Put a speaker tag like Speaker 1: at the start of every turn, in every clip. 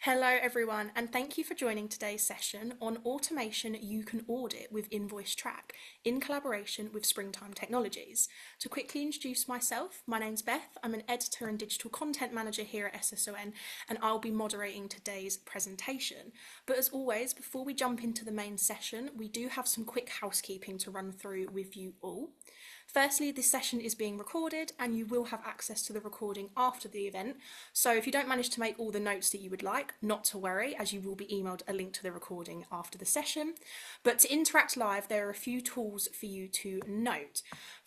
Speaker 1: Hello, everyone, and thank you for joining today's session on automation you can audit with Invoicetrack in collaboration with Springtime Technologies. To quickly introduce myself, my name's Beth. I'm an editor and digital content manager here at SSON, and I'll be moderating today's presentation. But as always, before we jump into the main session, we do have some quick housekeeping to run through with you all. Firstly, this session is being recorded and you will have access to the recording after the event. So if you don't manage to make all the notes that you would like, not to worry, as you will be emailed a link to the recording after the session. But to interact live, there are a few tools for you to note.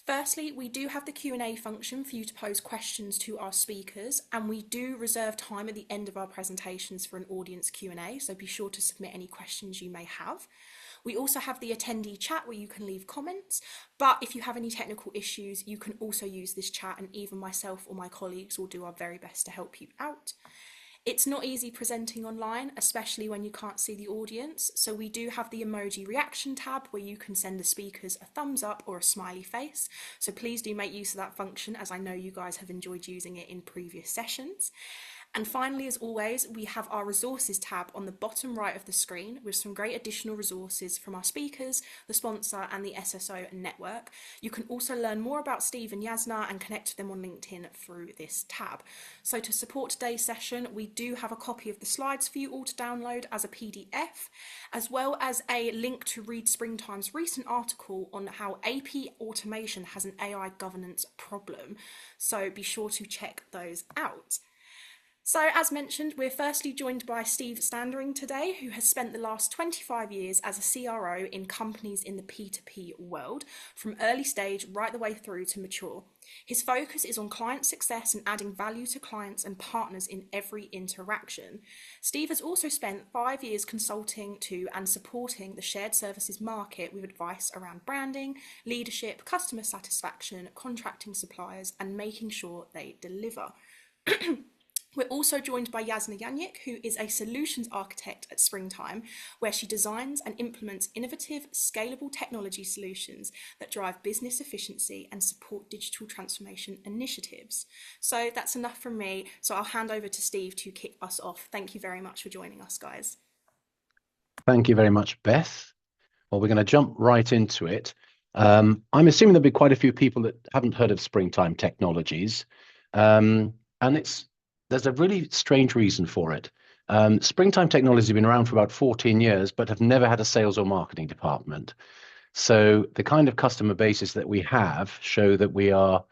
Speaker 1: Firstly, we do have the Q&A function for you to pose questions to our speakers, and we do reserve time at the end of our presentations for an audience Q&A, so be sure to submit any questions you may have. We also have the attendee chat where you can leave comments, but if you have any technical issues, you can also use this chat, and either myself or my colleagues will do our very best to help you out. It's not easy presenting online, especially when you can't see the audience, so we do have the emoji reaction tab where you can send the speakers a thumbs up or a smiley face, so please do make use of that function, as I know you guys have enjoyed using it in previous sessions. And finally, as always, we have our resources tab on the bottom right of the screen with some great additional resources from our speakers, the sponsor and the SSO network. You can also learn more about Steve and Yasna and connect to them on LinkedIn through this tab. So to support today's session, we do have a copy of the slides for you all to download as a PDF, as well as a link to read Springtime's recent article on how AP automation has an AI governance problem. So be sure to check those out. So, as mentioned, we're firstly joined by Steve Standring today, who has spent the last 25 years as a CRO in companies in the P2P world, from early stage right the way through to mature. His focus is on client success and adding value to clients and partners in every interaction. Steve has also spent 5 years consulting to and supporting the shared services market with advice around branding, leadership, customer satisfaction, contracting suppliers, and making sure they deliver. We're also joined by Yasna Yanyik, who is a solutions architect at Springtime, where she designs and implements innovative, scalable technology solutions that drive business efficiency and support digital transformation initiatives. So that's enough from me. So I'll hand over to Steve to kick us off. Thank you very much for joining us, guys.
Speaker 2: Thank you very much, Beth. Well, we're going to jump right into it. I'm assuming there'll be quite a few people that haven't heard of Springtime Technologies, and there's a really strange reason for it. Springtime Technologies have been around for about 14 years, but have never had a sales or marketing department. So the kind of customer bases that we have show that we are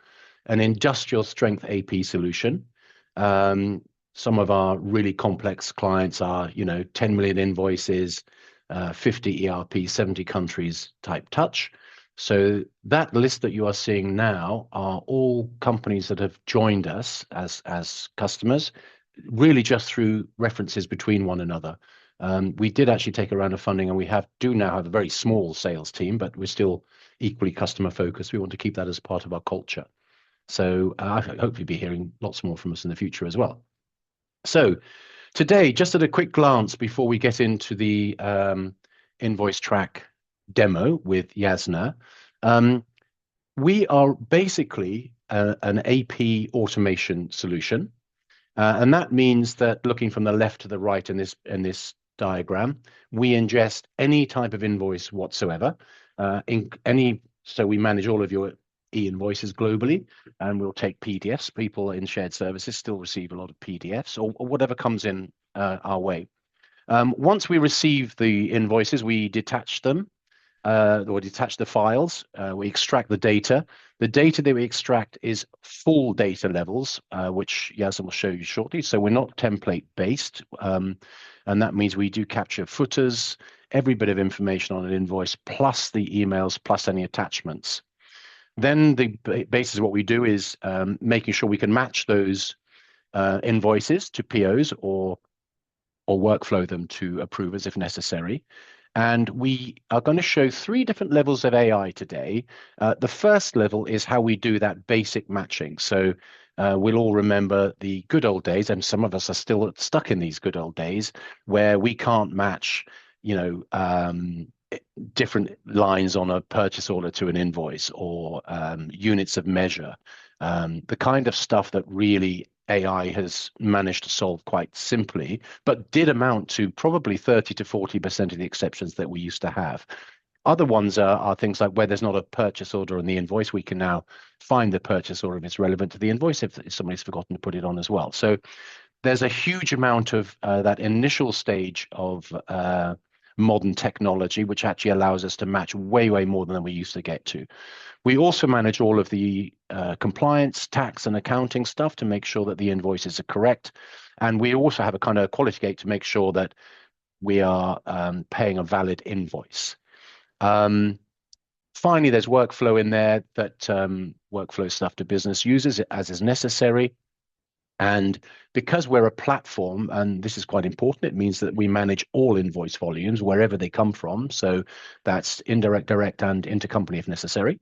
Speaker 2: an industrial strength AP solution. Some of our really complex clients are, 10 million invoices, 50 ERP, 70 countries type touch. So that list that you are seeing now are all companies that have joined us as customers, really just through references between one another. We did actually take a round of funding, and we do now have a very small sales team, but we're still equally customer focused. We want to keep that as part of our culture. So I hope you'll be hearing lots more from us in the future as well. So today, just at a quick glance before we get into the Invoicetrack demo with Yasna, we are basically an AP automation solution, and that means that looking from the left to the right in this diagram, we ingest any type of invoice whatsoever. So we manage all of your e-invoices globally, and we'll take PDFs. People in shared services still receive a lot of PDFs or whatever comes in our way. Once we receive the invoices, we detach them. Or detach the files, we extract the data. The data that we extract is full data levels, which Yasna will show you shortly. So we're not template based, and that means we do capture footers, every bit of information on an invoice, plus the emails, plus any attachments. Then the basis of what we do is making sure we can match those invoices to POs or workflow them to approvers if necessary. And we are going to show 3 different levels of AI today. The first level is how we do that basic matching. So we'll all remember the good old days, and some of us are still stuck in these good old days, where we can't match, different lines on a purchase order to an invoice or units of measure. The kind of stuff that really AI has managed to solve quite simply, but did amount to probably 30 to 40% of the exceptions that we used to have. Other ones are things like where there's not a purchase order on the invoice, we can now find the purchase order if it's relevant to the invoice if somebody's forgotten to put it on as well. So there's a huge amount of that initial stage of modern technology, which actually allows us to match way, way more than we used to get to. We also manage all of the compliance, tax, and accounting stuff to make sure that the invoices are correct. And we also have a kind of quality gate to make sure that we are paying a valid invoice. Finally, there's workflow in there that workflow stuff to business users as is necessary. And because we're a platform, and this is quite important, it means that we manage all invoice volumes wherever they come from. So that's indirect, direct, and intercompany if necessary.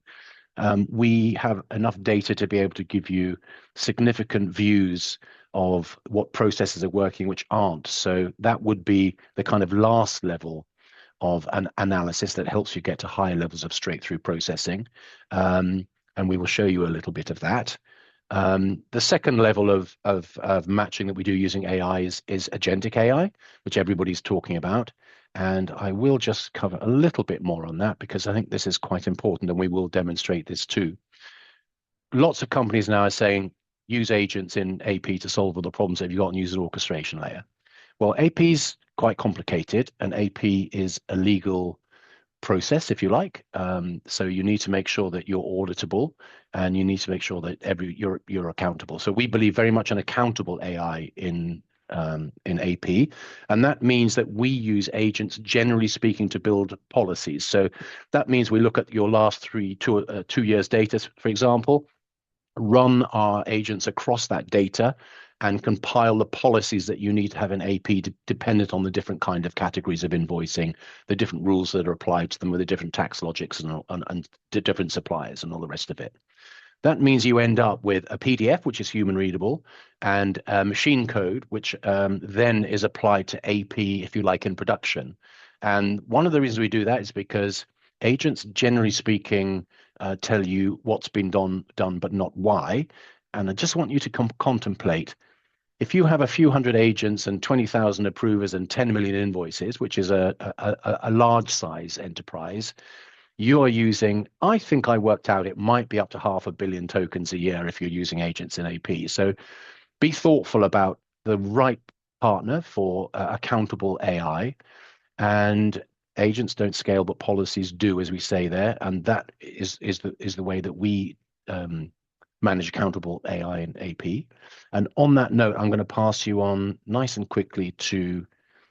Speaker 2: We have enough data to be able to give you significant views of what processes are working, which aren't. So that would be the kind of last level of an analysis that helps you get to higher levels of straight-through processing. And we will show you a little bit of that. The second level of matching that we do using AI is agentic AI, which everybody's talking about. And I will just cover a little bit more on that because I think this is quite important and we will demonstrate this too. Lots of companies now are saying, use agents in AP to solve all the problems that you've got and use an orchestration layer. Well, AP is quite complicated and AP is a legal process, if you like. So you need to make sure that you're auditable and you need to make sure that you're accountable. So we believe very much an accountable AI in AP, and that means that we use agents, generally speaking, to build policies. So that means we look at your last 2 years data, for example, run our agents across that data and compile the policies that you need to have in AP dependent on the different kind of categories of invoicing, the different rules that are applied to them with the different tax logics and the different suppliers and all the rest of it. That means you end up with a PDF, which is human readable, and machine code, which then is applied to AP, if you like, in production. And one of the reasons we do that is because agents, generally speaking, tell you what's been done, but not why. And I just want you to contemplate, if you have a few hundred agents and 20,000 approvers and 10 million invoices, which is a large size enterprise, you are using, I think I worked out it might be up to 500 million tokens a year if you're using agents in AP. So be thoughtful about the right partner for accountable AI. And agents don't scale, but policies do, as we say there. And that is the way that we manage accountable AI and AP. And on that note, I'm going to pass you on nice and quickly to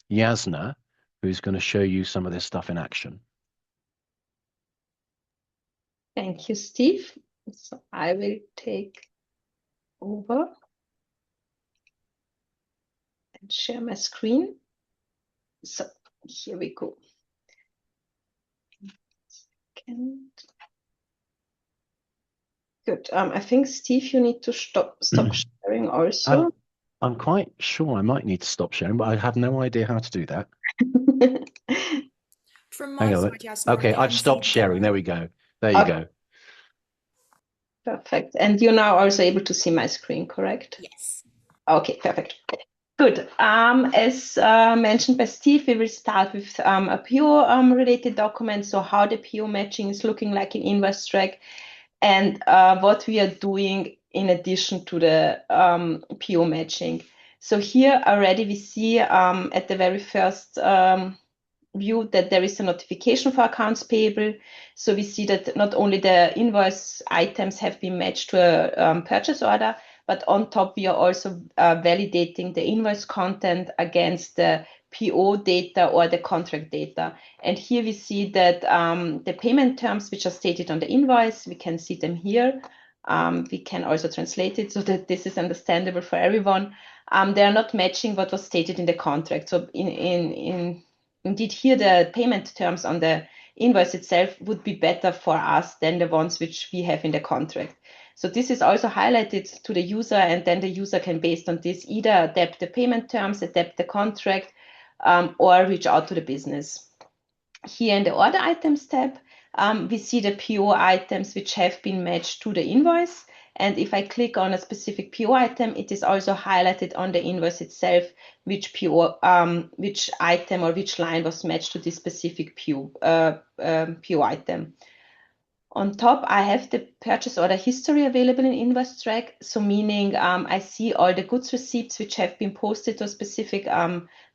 Speaker 2: Yasna, who's going to show you some of this stuff in action.
Speaker 3: Thank you, Steve. So I will take over and share my screen. So here we go. Second. Good. I think, Steve, you need to stop sharing also.
Speaker 2: I'm quite sure I might need to stop sharing, but I have no idea how to do that.
Speaker 1: From my side, Yasna,
Speaker 2: okay, I've stopped sharing. There we go. There you go.
Speaker 3: Perfect. And you're now also able to see my screen, correct?
Speaker 1: Yes.
Speaker 3: Okay, perfect. Good. As mentioned by Steve, we will start with a PO related document. So how the PO matching is looking like in Invoicetrack and what we are doing in addition to the PO matching. So here already we see at the very first view that there is a notification for accounts payable. So we see that not only the invoice items have been matched to a purchase order, but on top we are also validating the invoice content against the PO data or the contract data. And here we see that the payment terms which are stated on the invoice, we can see them here. We can also translate it so that this is understandable for everyone. They are not matching what was stated in the contract. So indeed, here the payment terms on the invoice itself would be better for us than the ones which we have in the contract. So this is also highlighted to the user, and then the user can, based on this, either adapt the payment terms, adapt the contract, or reach out to the business. Here in the order items tab, we see the PO items which have been matched to the invoice. And if I click on a specific PO item, it is also highlighted on the invoice itself which PO, which item or which line was matched to this specific PO item. On top, I have the purchase order history available in Invoicetrack. So meaning I see all the goods receipts which have been posted to a specific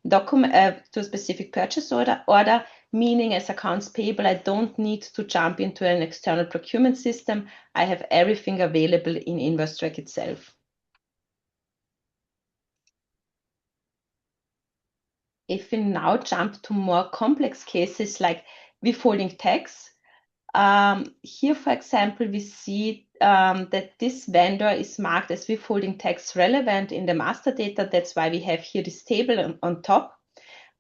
Speaker 3: document, to a specific purchase order, meaning as accounts payable, I don't need to jump into an external procurement system. I have everything available in Invoicetrack itself. If we now jump to more complex cases like withholding tax, here, for example, we see that this vendor is marked as withholding tax relevant in the master data. That's why we have here this table on top.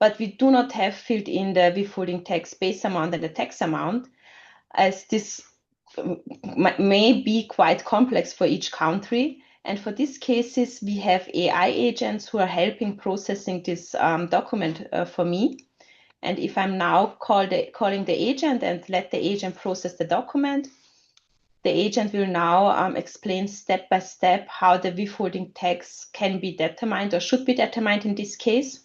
Speaker 3: But we do not have filled in the withholding tax base amount and the tax amount, as this may be quite complex for each country. And for these cases, we have AI agents who are helping processing this document for me. And if I'm now calling the agent and let the agent process the document, the agent will now explain step by step how the withholding tax can be determined or should be determined in this case.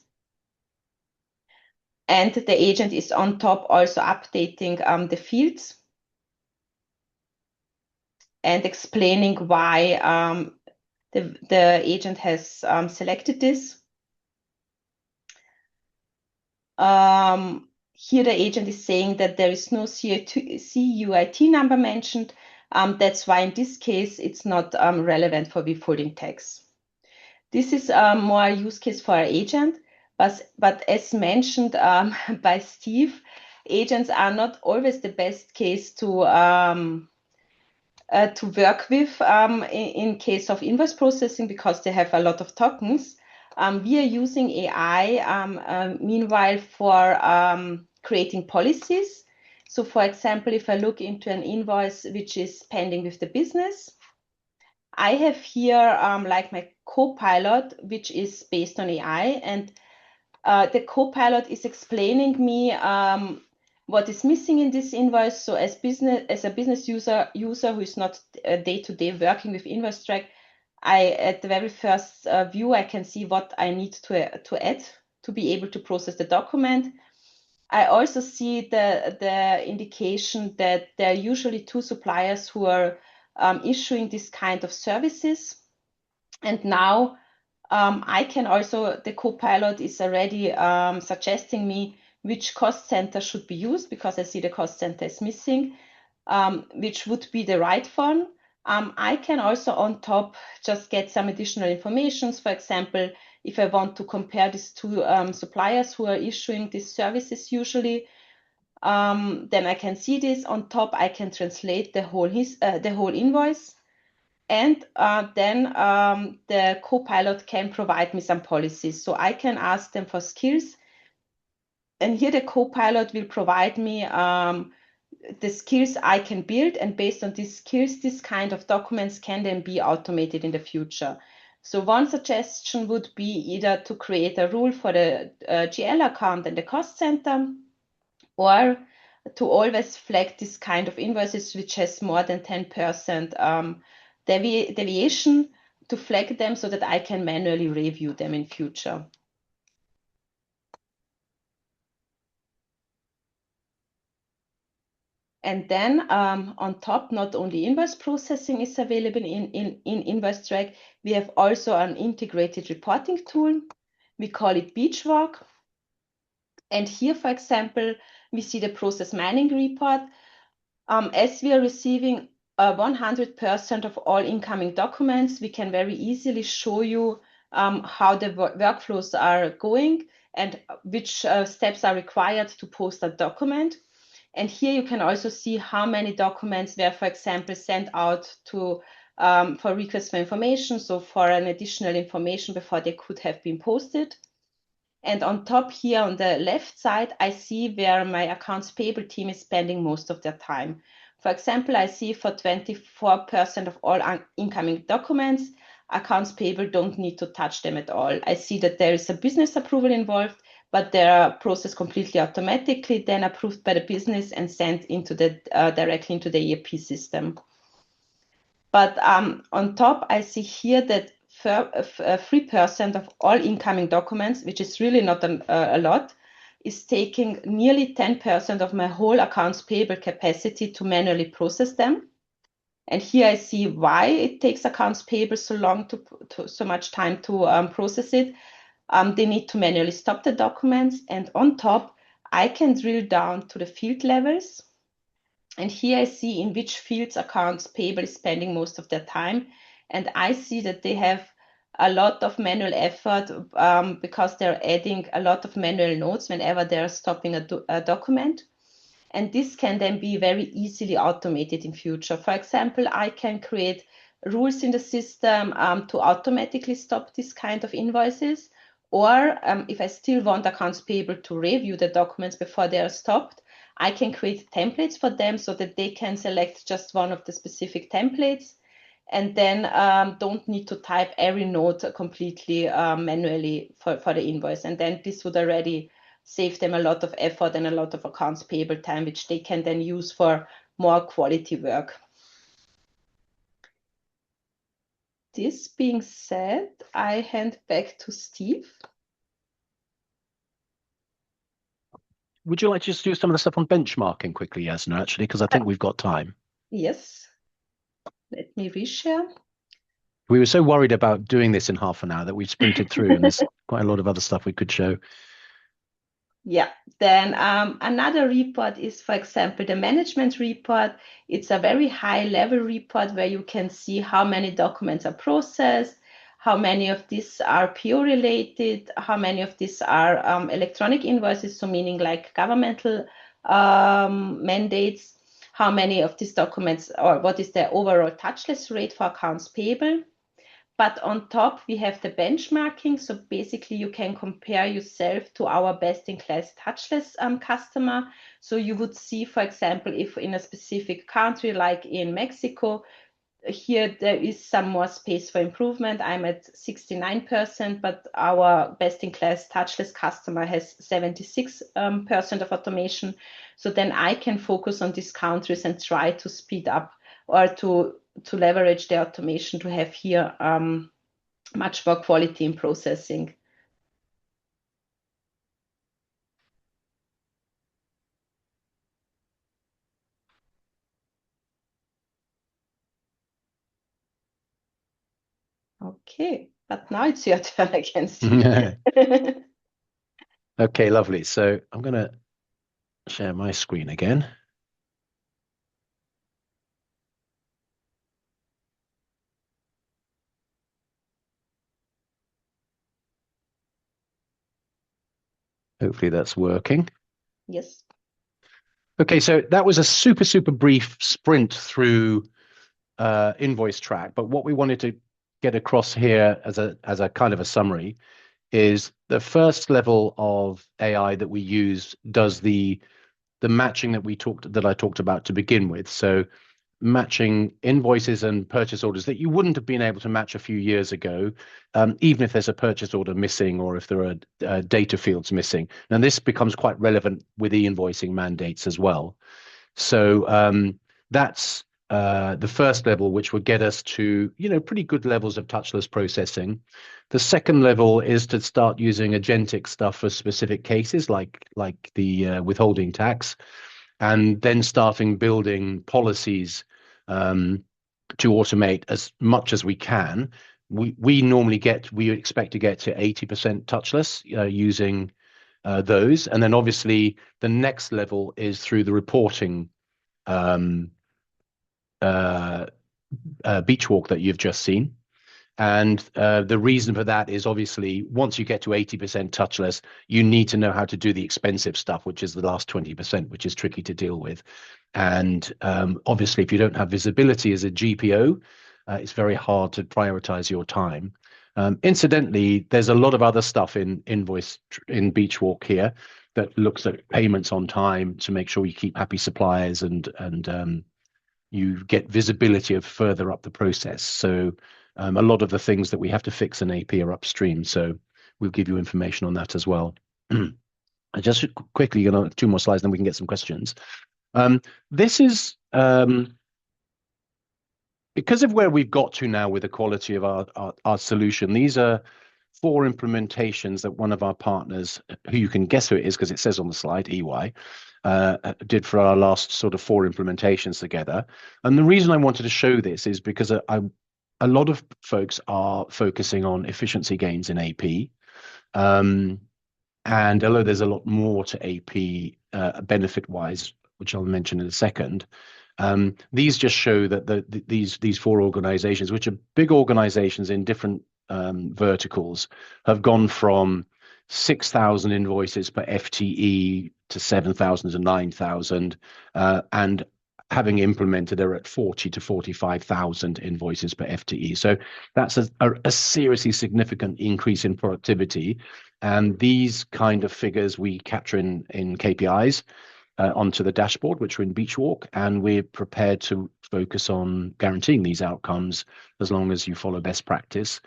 Speaker 3: And the agent is on top also updating the fields and explaining why the agent has selected this. Here the agent is saying that there is no CUIT number mentioned. That's why in this case it's not relevant for withholding tax. This is more a use case for our agent, but as mentioned by Steve, agents are not always the best case to work with in case of invoice processing because they have a lot of tokens. We are using AI meanwhile for creating policies. So for example, if I look into an invoice which is pending with the business, I have here like my co-pilot, which is based on AI, and the co-pilot is explaining me what is missing in this invoice. So as a business user who is not day-to-day working with Invoicetrack, at the very first view, I can see what I need to add to be able to process the document. I also see the indication that there are usually two suppliers who are issuing this kind of services. And now I can also, the co-pilot is already suggesting me which cost center should be used because I see the cost center is missing, which would be the right one. I can also on top just get some additional information. For example, if I want to compare these two suppliers who are issuing these services usually, then I can see this on top. I can translate the whole invoice. And then the co-pilot can provide me some policies. So I can ask them for skills. And here the co-pilot will provide me the skills I can build. And based on these skills, this kind of documents can then be automated in the future. So one suggestion would be either to create a rule for the GL account and the cost center, or to always flag this kind of invoices which has more than 10% deviation, to flag them so that I can manually review them in future. And then on top, not only invoice processing is available in Invoicetrack, we have also an integrated reporting tool. We call it Beachwalk. And here, for example, we see the process mining report. As we are receiving 100% of all incoming documents, we can very easily show you how the workflows are going and which steps are required to post a document. And here you can also see how many documents were, for example, sent out to for request for information, so for an additional information before they could have been posted. And on top here on the left side, I see where my accounts payable team is spending most of their time. For example, I see for 24% of all incoming documents, accounts payable don't need to touch them at all. I see that there is a business approval involved, but they are processed completely automatically, then approved by the business and sent into the directly into the ERP system. But on top, I see here that 3% of all incoming documents, which is really not a lot, is taking nearly 10% of my whole accounts payable capacity to manually process them. And here I see why it takes accounts payable so long so much time to process it. They need to manually stop the documents. And on top, I can drill down to the field levels. And here I see in which fields accounts payable is spending most of their time. And I see that they have a lot of manual effort because they're adding a lot of manual notes whenever they're stopping a document. And this can then be very easily automated in future. For example, I can create rules in the system to automatically stop this kind of invoices. Or if I still want accounts payable to review the documents before they are stopped, I can create templates for them so that they can select just one of the specific templates and then don't need to type every note completely manually for the invoice. And then this would already save them a lot of effort and a lot of accounts payable time, which they can then use for more quality work. This being said, I hand back to Steve.
Speaker 2: Would you like to just do some of the stuff on benchmarking quickly, Yasna, actually, because I think we've got time.
Speaker 3: Yes. Let me reshare.
Speaker 2: We were so worried about doing this in half an hour that we've sprinted through, and there's quite a lot of other stuff we could show.
Speaker 3: Yeah, then another report is, for example, the management report. It's a very high level report where you can see how many documents are processed, how many of these are PO related, how many of these are electronic invoices, so meaning like governmental mandates, how many of these documents, or what is the overall touchless rate for accounts payable. But on top, we have the benchmarking. So basically, you can compare yourself to our best-in-class touchless customer. So you would see, for example, if in a specific country, like in Mexico, here there is some more space for improvement. I'm at 69%, but our best-in-class touchless customer has 76% of automation. So then I can focus on these countries and try to speed up or to leverage the automation to have here much more quality in processing. Okay, but now it's your turn again, Steve.
Speaker 2: Okay, lovely. So I'm going to share my screen again. Hopefully that's working.
Speaker 3: Yes.
Speaker 2: Okay, so that was a super, super brief sprint through Invoicetrack. But what we wanted to get across here as a kind of a summary is the first level of AI that we use does the matching that I talked about to begin with. So matching invoices and purchase orders that you wouldn't have been able to match a few years ago, even if there's a purchase order missing or if there are data fields missing. And this becomes quite relevant with e-invoicing mandates as well. So that's the first level, which would get us to, pretty good levels of touchless processing. The second level is to start using agentic stuff for specific cases, like the withholding tax, and then starting building policies to automate as much as we can. We expect to get to 80% touchless using those, and then obviously the next level is through the reporting Beachwalk that you've just seen. And the reason for that is obviously once you get to 80% touchless, you need to know how to do the expensive stuff, which is the last 20%, which is tricky to deal with. And obviously, if you don't have visibility as a GPO, it's very hard to prioritize your time. Incidentally, there's a lot of other stuff in Beachwalk here that looks at payments on time to make sure you keep happy suppliers and you get visibility of further up the process. So a lot of the things that we have to fix in AP are upstream. So we'll give you information on that as well. I just quickly, 2 more slides, then we can get some questions. This is because of where we've got to now with the quality of our solution, these are 4 implementations that one of our partners, who you can guess who it is because it says on the slide, EY, did for our last sort of 4 implementations together. And the reason I wanted to show this is because a lot of folks are focusing on efficiency gains in AP. And although there's a lot more to AP benefit-wise, which I'll mention in a second, these just show that these 4 organizations, which are big organizations in different verticals, have gone from 6,000 invoices per FTE to 7,000 to 9,000, and having implemented, they're at 40 to 45,000 invoices per FTE. So that's a seriously significant increase in productivity. And these kind of figures we capture in KPIs onto the dashboard, which are in Beachwalk, and we're prepared to focus on guaranteeing these outcomes as long as you follow best practice,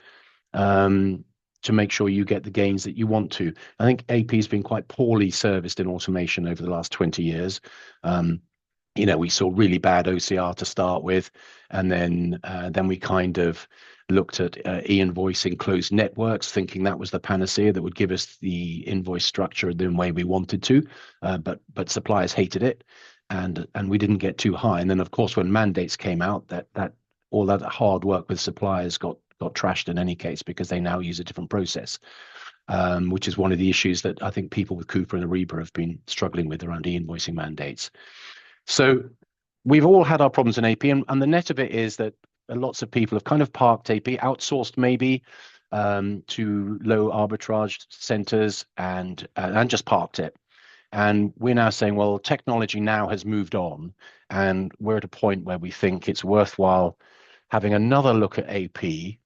Speaker 2: to make sure you get the gains that you want to. I think AP has been quite poorly serviced in automation over the last 20 years. We saw really bad OCR to start with, and then we kind of looked at e-invoicing closed networks, thinking that was the panacea that would give us the invoice structure the way we wanted to, but suppliers hated it, and we didn't get too high. And then, of course, when mandates came out, that all that hard work with suppliers got trashed in any case, because they now use a different process, which is one of the issues that I think people with Cooper and Ariba have been struggling with around e-invoicing mandates. So we've all had our problems in AP, and the net of it is that lots of people have kind of parked AP, outsourced maybe to low arbitrage centers, and just parked it. And we're now saying, well, technology now has moved on, and we're at a point where we think it's worthwhile having another look at AP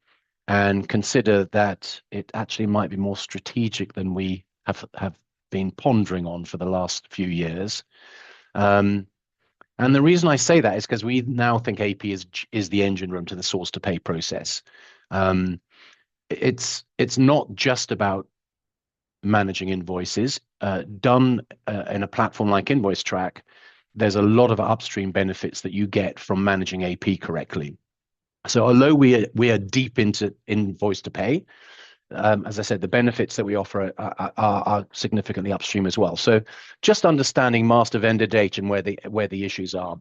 Speaker 2: and consider that it actually might be more strategic than we have been pondering on for the last few years. And the reason I say that is because we now think AP is the engine room to the source to pay process. It's not just about managing invoices. Done in a platform like Invoicetrack, there's a lot of upstream benefits that you get from managing AP correctly. So although we are deep into invoice to pay, as I said, the benefits that we offer are significantly upstream as well. So just understanding master vendor data and where the issues are.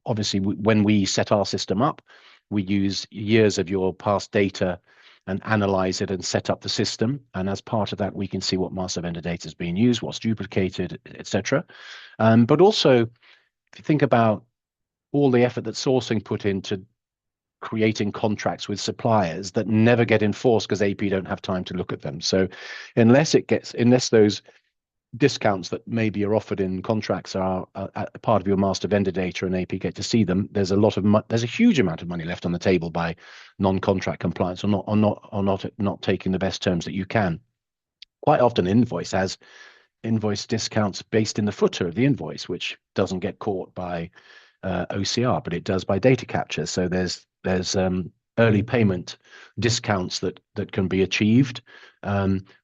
Speaker 2: Obviously, when we set our system up, we use years of your past data and analyze it and set up the system. And as part of that, we can see what master vendor data is being used, what's duplicated, etc. But also, if you think about all the effort that sourcing put into creating contracts with suppliers that never get enforced because AP don't have time to look at them. So unless those discounts that maybe are offered in contracts are a part of your master vendor data and AP get to see them, there's a huge amount of money left on the table by non-contract compliance or not taking the best terms that you can. Quite often Invoice has invoice discounts based in the footer of the invoice, which doesn't get caught by OCR, but it does by data capture. So there's early payment discounts that can be achieved.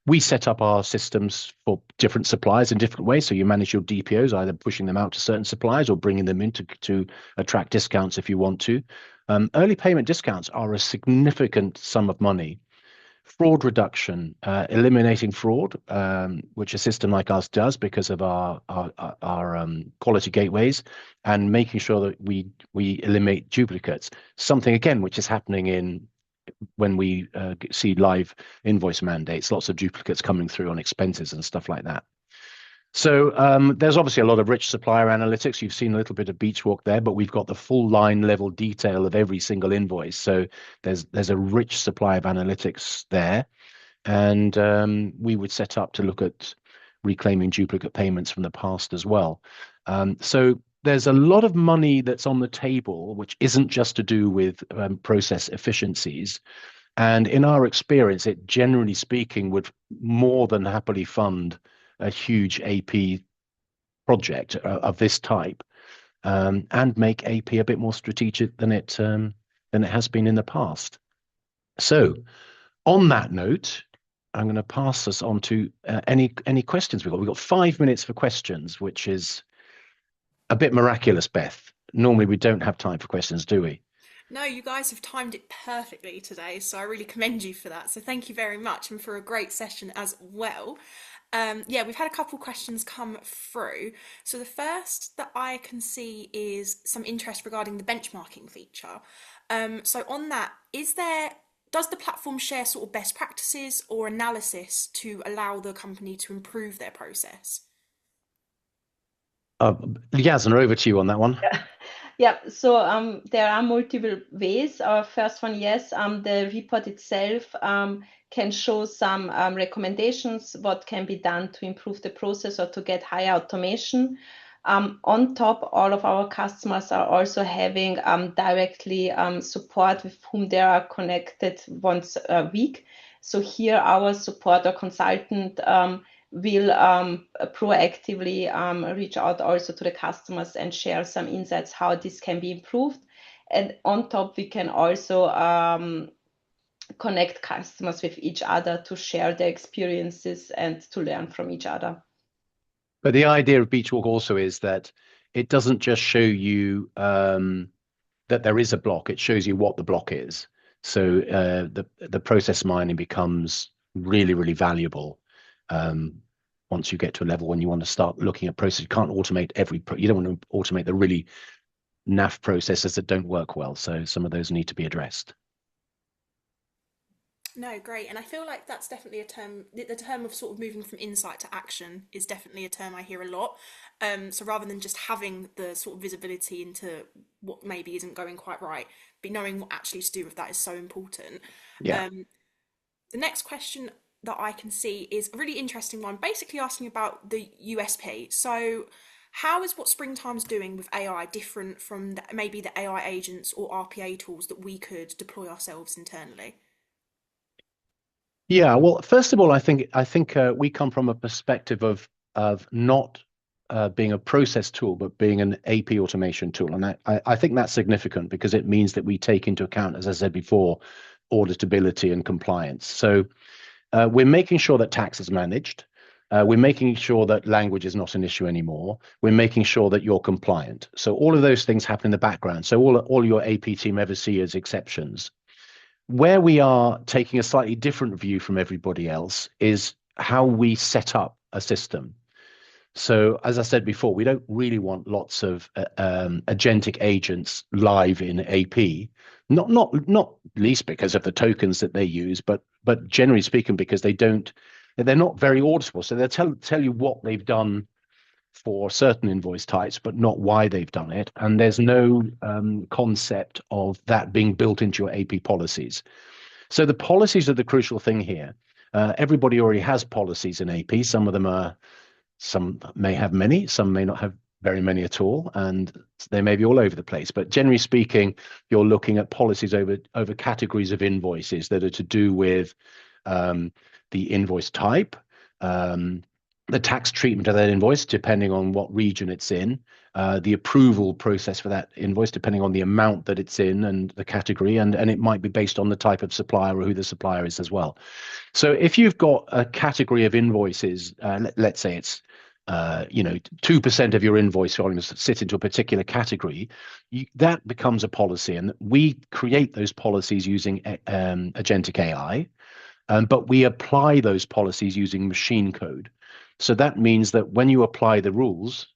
Speaker 2: We set up our systems for different suppliers in different ways. So you manage your DPOs, either pushing them out to certain suppliers or bringing them in to attract discounts if you want to. Early payment discounts are a significant sum of money. Fraud reduction, eliminating fraud, which a system like us does because of our quality gateways, and making sure that we eliminate duplicates. Something again which is happening when we see live invoice mandates, lots of duplicates coming through on expenses and stuff like that. So there's obviously a lot of rich supplier analytics. You've seen a little bit of Beachwalk there, but we've got the full line level detail of every single invoice. So there's a rich supply of analytics there. And we would set up to look at reclaiming duplicate payments from the past as well. So there's a lot of money that's on the table, which isn't just to do with process efficiencies. And in our experience, it generally speaking would more than happily fund a huge AP project of this type, and make AP a bit more strategic than it has been in the past. So on that note, I'm going to pass us on to any questions we've got. We've got 5 minutes for questions, which is a bit miraculous, Beth. Normally we don't have time for questions, do we?
Speaker 1: No, you guys have timed it perfectly today, so I really commend you for that. So thank you very much and for a great session as well. Yeah, we've had a couple questions come through. So the first that I can see is some interest regarding the benchmarking feature. So on that, does the platform share sort of best practices or analysis to allow the company to improve their process?
Speaker 2: Yasna, over to you on that one.
Speaker 3: Yeah, so there are multiple ways. Our first one, yes, the report itself can show some recommendations, what can be done to improve the process or to get higher automation. On top, all of our customers are also having directly support with whom they are connected once a week. So here our support or consultant will proactively reach out also to the customers and share some insights how this can be improved. And on top, we can also connect customers with each other to share their experiences and to learn from each other.
Speaker 2: But the idea of Beachwalk also is that it doesn't just show you that there is a block, it shows you what the block is. So the process mining becomes really, really valuable once you get to a level when you want to start looking at process. You can't automate you don't want to automate the really naff processes that don't work well. So some of those need to be addressed.
Speaker 1: No, great. And I feel like that's definitely a term, the term of sort of moving from insight to action is definitely a term I hear a lot. So rather than just having the sort of visibility into what maybe isn't going quite right, but knowing what actually to do with that is so important.
Speaker 2: Yeah.
Speaker 1: The next question that I can see is a really interesting one, basically asking about the USP. So how is what Springtime's doing with AI different from maybe the AI agents or RPA tools that we could deploy ourselves internally?
Speaker 2: Yeah, well, first of all, I think we come from a perspective of not being a process tool, but being an AP automation tool, and I think that's significant because it means that we take into account, as I said before, auditability and compliance. So we're making sure that tax is managed. We're making sure that language is not an issue anymore. We're making sure that you're compliant. So all of those things happen in the background. So all your AP team ever see as exceptions. Where we are taking a slightly different view from everybody else is how we set up a system. So, as I said before, we don't really want lots of agentic agents live in AP, not least because of the tokens that they use, but generally speaking, because they're not very auditable. So they'll tell you what they've done for certain invoice types, but not why they've done it. And there's no concept of that being built into your AP policies. So the policies are the crucial thing here. Everybody already has policies in AP. Some may have many, some may not have very many at all, and they may be all over the place. But generally speaking, you're looking at policies over categories of invoices that are to do with the invoice type, the tax treatment of that invoice, depending on what region it's in, the approval process for that invoice, depending on the amount that it's in and the category, and it might be based on the type of supplier or who the supplier is as well. So if you've got a category of invoices, let's say it's 2% of your invoice volumes sit into a particular category, that becomes a policy, and we create those policies using agentic AI, but we apply those policies using machine code. So that means that when you apply the rules,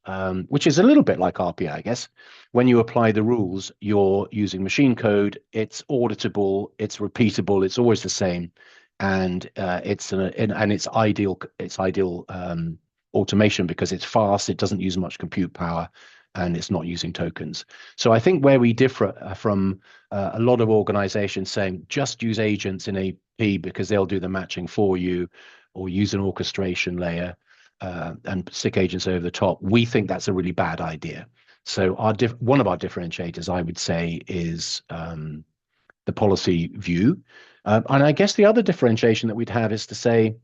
Speaker 2: which is a little bit like RPA, I guess, when you apply the rules, you're using machine code, it's auditable, it's repeatable, it's always the same, and it's ideal automation because it's fast, it doesn't use much compute power, and it's not using tokens. So I think where we differ from a lot of organizations saying just use agents in AP because they'll do the matching for you, or use an orchestration layer and stick agents over the top, we think that's a really bad idea. So one of our differentiators, I would say, is the policy view. And I guess the other differentiation that we'd have is to say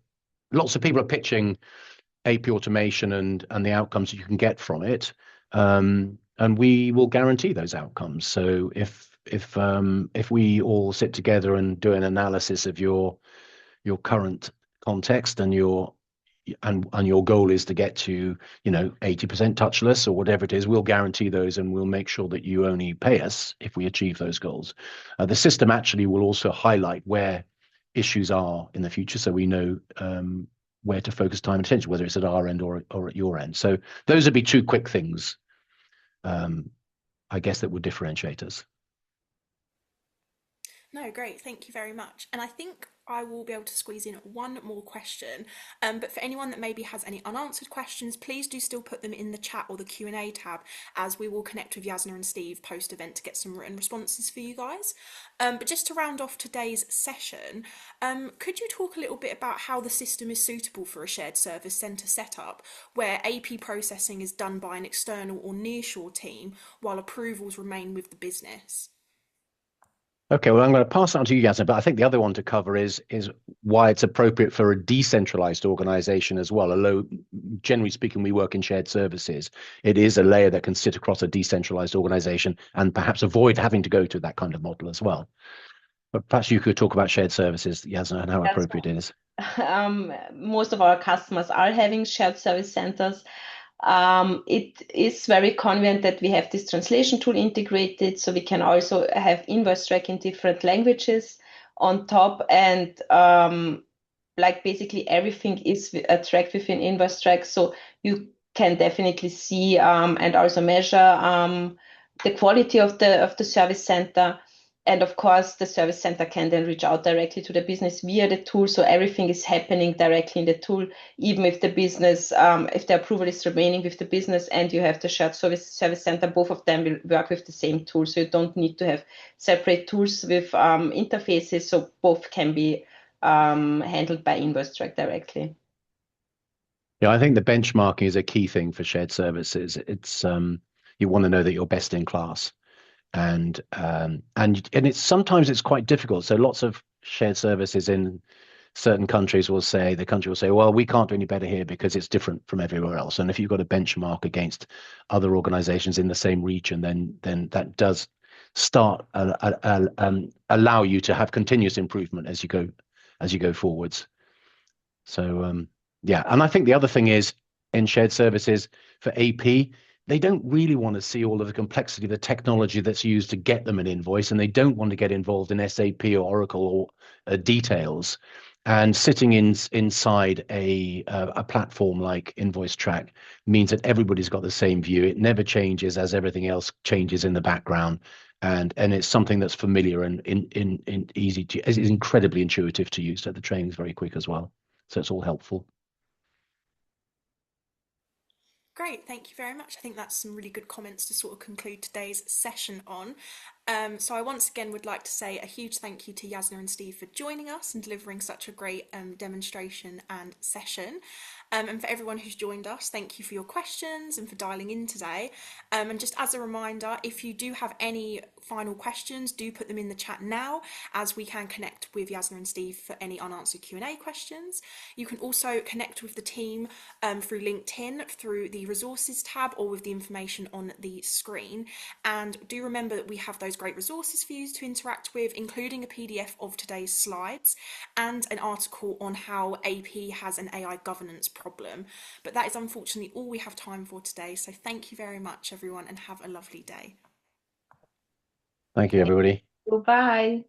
Speaker 2: lots of people are pitching AP automation and the outcomes you can get from it, and we will guarantee those outcomes. So if we all sit together and do an analysis of your current context and your and your goal is to get to 80% touchless or whatever it is, we'll guarantee those and we'll make sure that you only pay us if we achieve those goals. The system actually will also highlight where issues are in the future, so we know where to focus time and attention, whether it's at our end or at your end. So those would be two quick things, I guess, that would differentiate us.
Speaker 1: No, great. Thank you very much. And I think I will be able to squeeze in one more question. But for anyone that maybe has any unanswered questions, please do still put them in the chat or the Q&A tab, as we will connect with Jasna and Steve post-event to get some written responses for you guys. But just to round off today's session, could you talk a little bit about how the system is suitable for a shared service centre setup, where AP processing is done by an external or nearshore team, while approvals remain with the business?
Speaker 2: Okay, well, I'm going to pass it on to you, Yasna, but I think the other one to cover is why it's appropriate for a decentralized organization as well. Although, generally speaking, we work in shared services, it is a layer that can sit across a decentralized organization and perhaps avoid having to go to that kind of model as well. But perhaps you could talk about shared services, Yasna, and how appropriate it is.
Speaker 3: Most of our customers are having shared service centers. It is very convenient that we have this translation tool integrated, so we can also have Invoicetrack in different languages on top, and like basically everything is tracked within Invoicetrack, so you can definitely see and also measure the quality of the service center. And of course, the service center can then reach out directly to the business via the tool. So everything is happening directly in the tool, even if the business, if the approval is remaining with the business and you have the shared service center, both of them will work with the same tool. So you don't need to have separate tools with interfaces. So both can be handled by Invoicetrack directly.
Speaker 2: Yeah, I think the benchmarking is a key thing for shared services. It's you want to know that you're best in class. And it's sometimes it's quite difficult. So lots of shared services in certain countries will say, well, we can't do any better here because it's different from everywhere else. And if you've got a benchmark against other organizations in the same region, then that does start allow you to have continuous improvement as you go forwards. So yeah, and I think the other thing is in shared services for AP, they don't really want to see all of the complexity of the technology that's used to get them an invoice, and they don't want to get involved in SAP or Oracle or details. And sitting inside a platform like Invoicetrack means that everybody's got the same view. It never changes as everything else changes in the background, and it's something that's familiar and easy to. It's incredibly intuitive to use. So the training is very quick as well. So it's all helpful.
Speaker 1: Great, thank you very much. I think that's some really good comments to sort of conclude today's session on. So I once again would like to say a huge thank you to Jasna and Steve for joining us and delivering such a great demonstration and session. And for everyone who's joined us, thank you for your questions and for dialing in today. And just as a reminder, if you do have any final questions, do put them in the chat now, as we can connect with Jasna and Steve for any unanswered Q&A questions. You can also connect with the team through LinkedIn, through the resources tab, or with the information on the screen. And do remember that we have those great resources for you to interact with, including a PDF of today's slides and an article on how AP has an AI governance problem. But that is unfortunately all we have time for today. So thank you very much, everyone, and have a lovely day.
Speaker 2: Thank you, everybody.
Speaker 3: Goodbye.